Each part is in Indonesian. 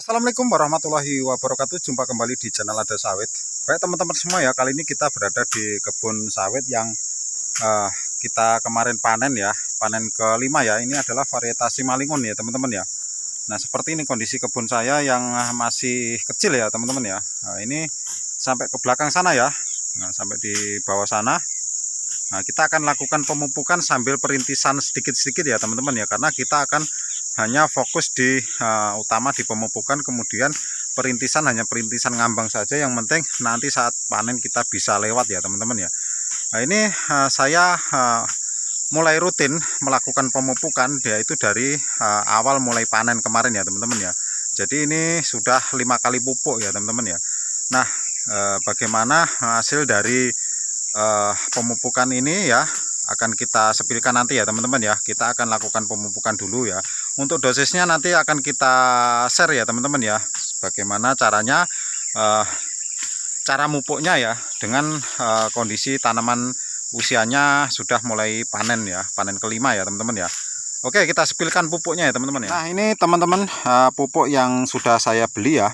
Assalamualaikum warahmatullahi wabarakatuh. Jumpa kembali di channel Ada Sawit. Baik teman-teman semua ya, kali ini kita berada di kebun sawit yang eh, kita kemarin panen ya, panen kelima ya. Ini adalah varietas Simalungun ya teman-teman ya. Nah seperti ini kondisi kebun saya yang masih kecil ya teman-teman ya. Nah, ini sampai ke belakang sana ya, nah, sampai di bawah sana. Nah kita akan lakukan pemupukan sambil perintisan sedikit-sedikit ya teman-teman ya, karena kita akan hanya fokus di utama di pemupukan, kemudian perintisan hanya perintisan ngambang saja, yang penting nanti saat panen kita bisa lewat ya teman-teman ya. Nah ini saya mulai rutin melakukan pemupukan yaitu dari awal mulai panen kemarin ya teman-teman ya. Jadi ini sudah 5 kali pupuk ya teman-teman ya. Nah bagaimana hasil dari pemupukan ini ya akan kita sepilkan nanti ya teman-teman ya. Kita akan lakukan pemupukan dulu ya. Untuk dosisnya nanti akan kita share ya teman-teman ya, bagaimana caranya, cara mupuknya ya, dengan kondisi tanaman usianya sudah mulai panen ya, panen kelima ya teman-teman ya. Oke, kita spilkan pupuknya ya teman-teman ya. Nah ini teman-teman pupuk yang sudah saya beli ya.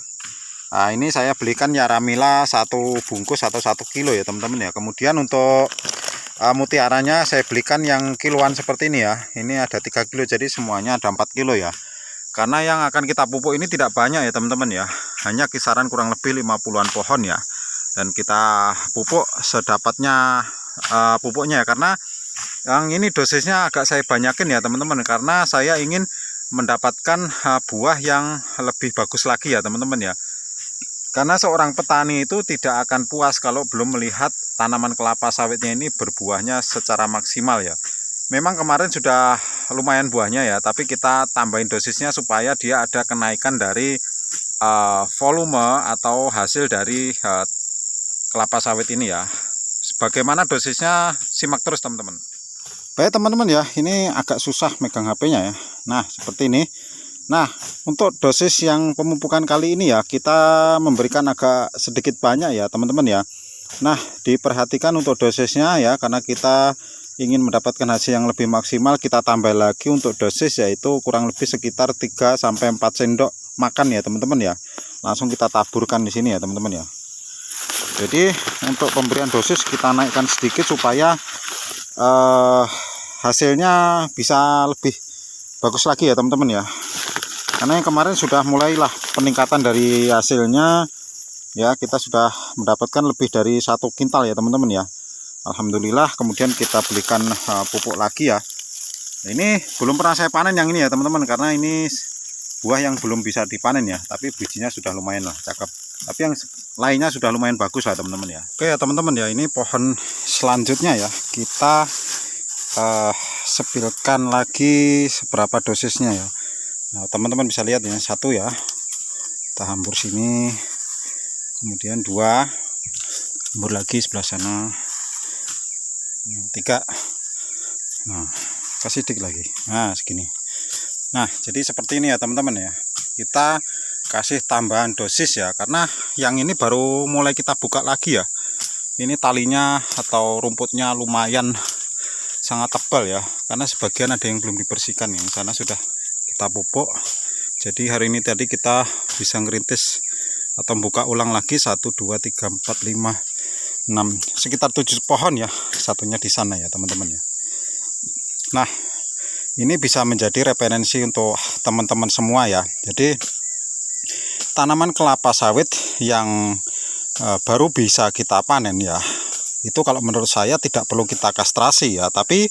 Nah, ini saya belikan Yaramila 1 bungkus atau 1 kilo ya teman-teman ya. Kemudian untuk mutiaranya saya belikan yang kiloan seperti ini ya. Ini ada 3 kilo, jadi semuanya ada 4 kilo ya. Karena yang akan kita pupuk ini tidak banyak ya teman-teman ya, hanya kisaran kurang lebih 50-an pohon ya. Dan kita pupuk sedapatnya pupuknya ya, karena yang ini dosisnya agak saya banyakin ya teman-teman, karena saya ingin mendapatkan buah yang lebih bagus lagi ya teman-teman ya. Karena seorang petani itu tidak akan puas kalau belum melihat tanaman kelapa sawitnya ini berbuahnya secara maksimal ya. Memang kemarin sudah lumayan buahnya ya, tapi kita tambahin dosisnya supaya dia ada kenaikan dari volume atau hasil dari kelapa sawit ini ya. Bagaimana dosisnya, simak terus teman-teman. Baik teman-teman ya, ini agak susah megang HP-nya ya. Nah seperti ini. Nah untuk dosis yang pemupukan kali ini ya, kita memberikan agak sedikit banyak ya teman-teman ya. Nah diperhatikan untuk dosisnya ya, karena kita ingin mendapatkan hasil yang lebih maksimal, kita tambah lagi untuk dosis, yaitu kurang lebih sekitar 3-4 sendok makan ya teman-teman ya. Langsung kita taburkan di sini ya teman-teman ya. Jadi untuk pemberian dosis kita naikkan sedikit supaya hasilnya bisa lebih bagus lagi ya teman-teman ya. Karena yang kemarin sudah mulailah peningkatan dari hasilnya ya, kita sudah mendapatkan lebih dari 1 kintal ya teman-teman ya. Alhamdulillah. Kemudian kita belikan pupuk lagi ya. Nah, ini belum pernah saya panen yang ini ya teman-teman, karena ini buah yang belum bisa dipanen ya, tapi bijinya sudah lumayan lah cakep. Tapi yang lainnya sudah lumayan bagus lah teman-teman ya. Oke ya teman-teman ya, ini pohon selanjutnya ya, kita sepilkan lagi seberapa dosisnya ya. Nah teman-teman bisa lihat ya, 1 ya, kita hambur sini, kemudian 2, hambur lagi sebelah sana, 3, nah kasih sedikit lagi, nah segini. Nah jadi seperti ini ya teman-teman ya, kita kasih tambahan dosis ya, karena yang ini baru mulai kita buka lagi ya. Ini talinya atau rumputnya lumayan sangat tebal ya, karena sebagian ada yang belum dibersihkan, yang sana sudah kita pupuk. Jadi hari ini tadi kita bisa ngerintis atau buka ulang lagi 1, 2, 3, 4, 5, 6, sekitar 7 pohon ya, satunya di sana ya teman-teman ya. Nah ini bisa menjadi referensi untuk teman-teman semua ya. Jadi tanaman kelapa sawit yang baru bisa kita panen ya, itu kalau menurut saya tidak perlu kita kastrasi ya, tapi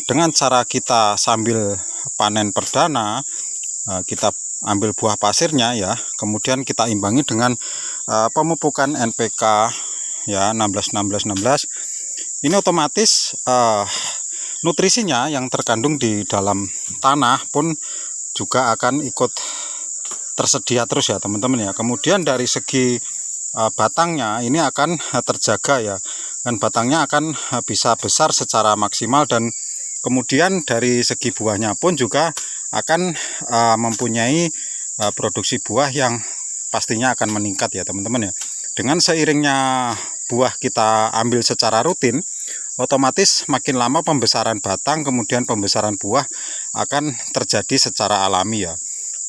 dengan cara kita sambil panen perdana, kita ambil buah pasirnya ya, kemudian kita imbangi dengan pemupukan NPK ya 16-16-16. Ini otomatis nutrisinya yang terkandung di dalam tanah pun juga akan ikut tersedia terus ya teman-teman ya. Kemudian dari segi batangnya ini akan terjaga ya, dan batangnya akan bisa besar secara maksimal, dan kemudian dari segi buahnya pun juga akan mempunyai produksi buah yang pastinya akan meningkat ya teman-teman ya. Dengan seiringnya buah kita ambil secara rutin, otomatis makin lama pembesaran batang kemudian pembesaran buah akan terjadi secara alami ya.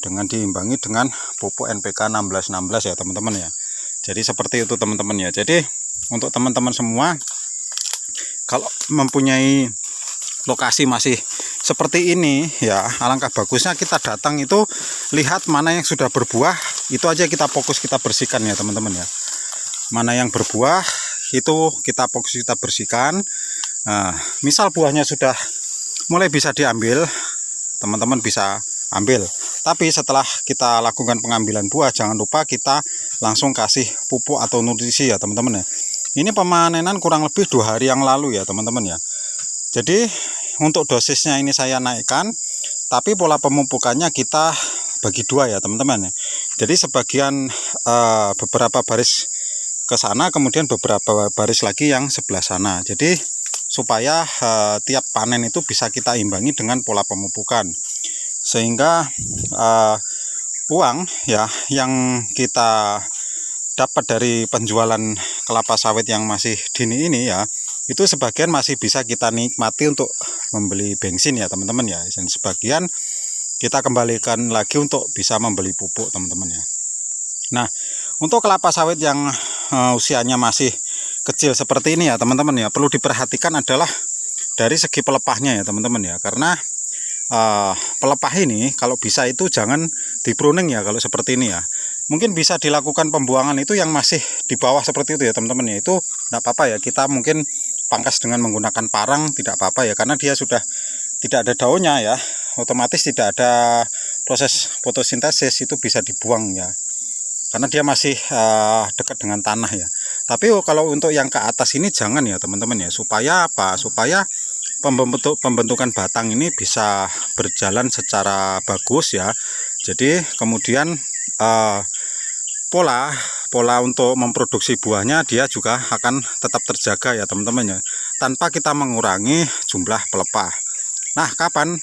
dengan diimbangi dengan pupuk NPK 1616 ya teman-teman ya. Jadi seperti itu teman-teman ya. Jadi untuk teman-teman semua, kalau mempunyai lokasi masih seperti ini ya, alangkah bagusnya kita datang itu lihat mana yang sudah berbuah, itu aja kita fokus kita bersihkan ya teman-teman ya. Mana yang berbuah itu kita fokus kita bersihkan. Nah, misal buahnya sudah mulai bisa diambil, teman-teman bisa ambil. Tapi setelah kita lakukan pengambilan buah, jangan lupa kita langsung kasih pupuk atau nutrisi ya teman-teman ya. Ini pemanenan kurang lebih 2 hari yang lalu ya teman-teman ya. Jadi untuk dosisnya ini saya naikkan, tapi pola pemupukannya kita bagi 2 ya teman-teman ya. Jadi sebagian beberapa baris ke sana, kemudian beberapa baris lagi yang sebelah sana. Jadi supaya tiap panen itu bisa kita imbangi dengan pola pemupukan, sehingga uang ya yang kita dapat dari penjualan kelapa sawit yang masih dini ini ya, itu sebagian masih bisa kita nikmati untuk membeli bensin ya teman-teman ya, dan sebagian kita kembalikan lagi untuk bisa membeli pupuk teman-teman ya. Nah, untuk kelapa sawit yang usianya masih kecil seperti ini ya teman-teman ya, perlu diperhatikan adalah dari segi pelepahnya ya teman-teman ya. Karena pelepah ini kalau bisa itu jangan di pruning ya kalau seperti ini ya. Mungkin bisa dilakukan pembuangan itu yang masih di bawah seperti itu ya teman-teman ya. Itu tidak apa-apa ya, kita mungkin pangkas dengan menggunakan parang, tidak apa-apa ya, karena dia sudah tidak ada daunnya ya, otomatis tidak ada proses fotosintesis, itu bisa dibuang ya, karena dia masih dekat dengan tanah ya. Tapi kalau untuk yang ke atas ini jangan ya teman-teman ya, supaya apa? Supaya pembentukan batang ini bisa berjalan secara bagus ya. Jadi kemudian pola untuk memproduksi buahnya dia juga akan tetap terjaga ya teman-teman ya, tanpa kita mengurangi jumlah pelepah. Nah, kapan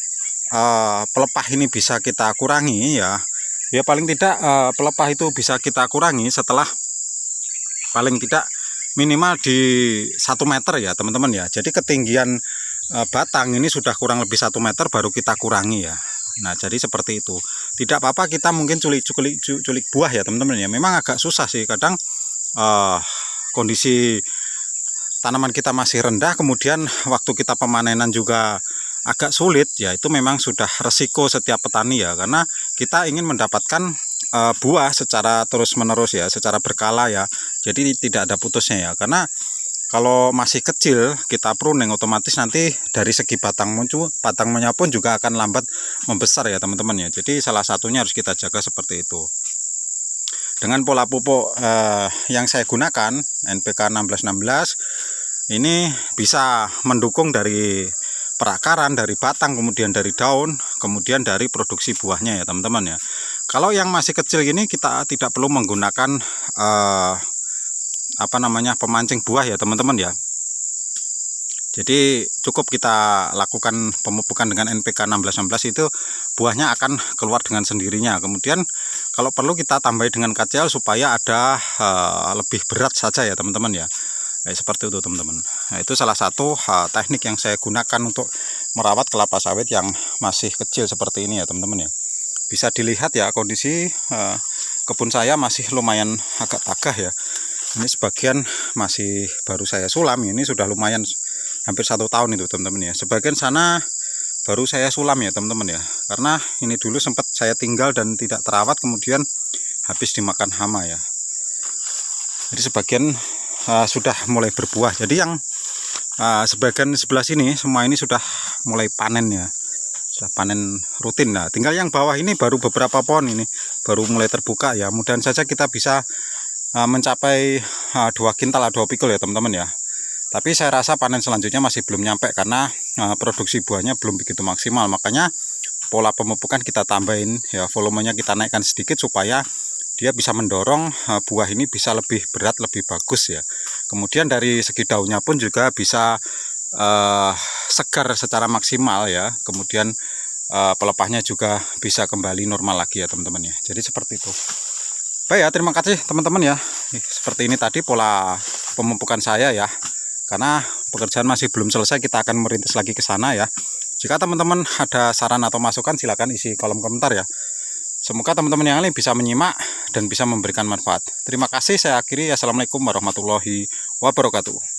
pelepah ini bisa kita kurangi ya? Ya paling tidak pelepah itu bisa kita kurangi setelah paling tidak minimal di 1 meter ya teman-teman ya. Jadi ketinggian batang ini sudah kurang lebih 1 meter baru kita kurangi ya. Nah, jadi seperti itu. Tidak apa-apa kita mungkin culik buah ya teman-teman ya. Memang agak susah sih kadang kondisi tanaman kita masih rendah, kemudian waktu kita pemanenan juga agak sulit ya. Itu memang sudah resiko setiap petani ya, karena kita ingin mendapatkan buah secara terus-menerus ya, secara berkala ya. Jadi tidak ada putusnya ya. Karena kalau masih kecil kita pruning, otomatis nanti dari segi batangnya pun juga akan lambat membesar ya teman-teman ya. Jadi salah satunya harus kita jaga seperti itu. Dengan pola pupuk yang saya gunakan NPK 1616 ini bisa mendukung dari perakaran, dari batang, kemudian dari daun, kemudian dari produksi buahnya ya teman-teman ya. Kalau yang masih kecil ini kita tidak perlu menggunakan pemancing buah ya teman-teman ya. Jadi cukup kita lakukan pemupukan dengan NPK 1616 itu buahnya akan keluar dengan sendirinya. Kemudian kalau perlu kita tambahi dengan KCL supaya ada lebih berat saja ya teman-teman ya. Seperti itu teman-teman. Nah, itu salah satu teknik yang saya gunakan untuk merawat kelapa sawit yang masih kecil seperti ini ya teman-teman ya. Bisa dilihat ya kondisi kebun saya masih lumayan agak tagah ya. Ini sebagian masih baru saya sulam, ini sudah lumayan hampir 1 tahun itu teman-teman ya. Sebagian sana baru saya sulam ya teman-teman ya, karena ini dulu sempat saya tinggal dan tidak terawat, kemudian habis dimakan hama ya. Jadi sebagian sudah mulai berbuah. Jadi yang sebagian sebelah sini semua ini sudah mulai panen ya, sudah panen rutin. Nah, tinggal yang bawah ini baru beberapa pohon ini baru mulai terbuka ya. Mudah-mudahan saja kita bisa mencapai 2 kintal atau 2 pikul ya teman-teman ya. Tapi saya rasa panen selanjutnya masih belum nyampe karena produksi buahnya belum begitu maksimal. Makanya pola pemupukan kita tambahin ya, volumenya kita naikkan sedikit supaya dia bisa mendorong buah ini bisa lebih berat, lebih bagus ya. Kemudian dari segi daunnya pun juga bisa segar secara maksimal ya. Kemudian pelepahnya juga bisa kembali normal lagi ya teman-teman ya. Jadi seperti itu. Baik ya, terima kasih teman-teman ya. Seperti ini tadi pola pemupukan saya ya. Karena pekerjaan masih belum selesai, kita akan merintis lagi ke sana ya. Jika teman-teman ada saran atau masukan, silakan isi kolom komentar ya. Semoga teman-teman yang lain bisa menyimak dan bisa memberikan manfaat. Terima kasih, saya akhiri. Assalamualaikum warahmatullahi wabarakatuh.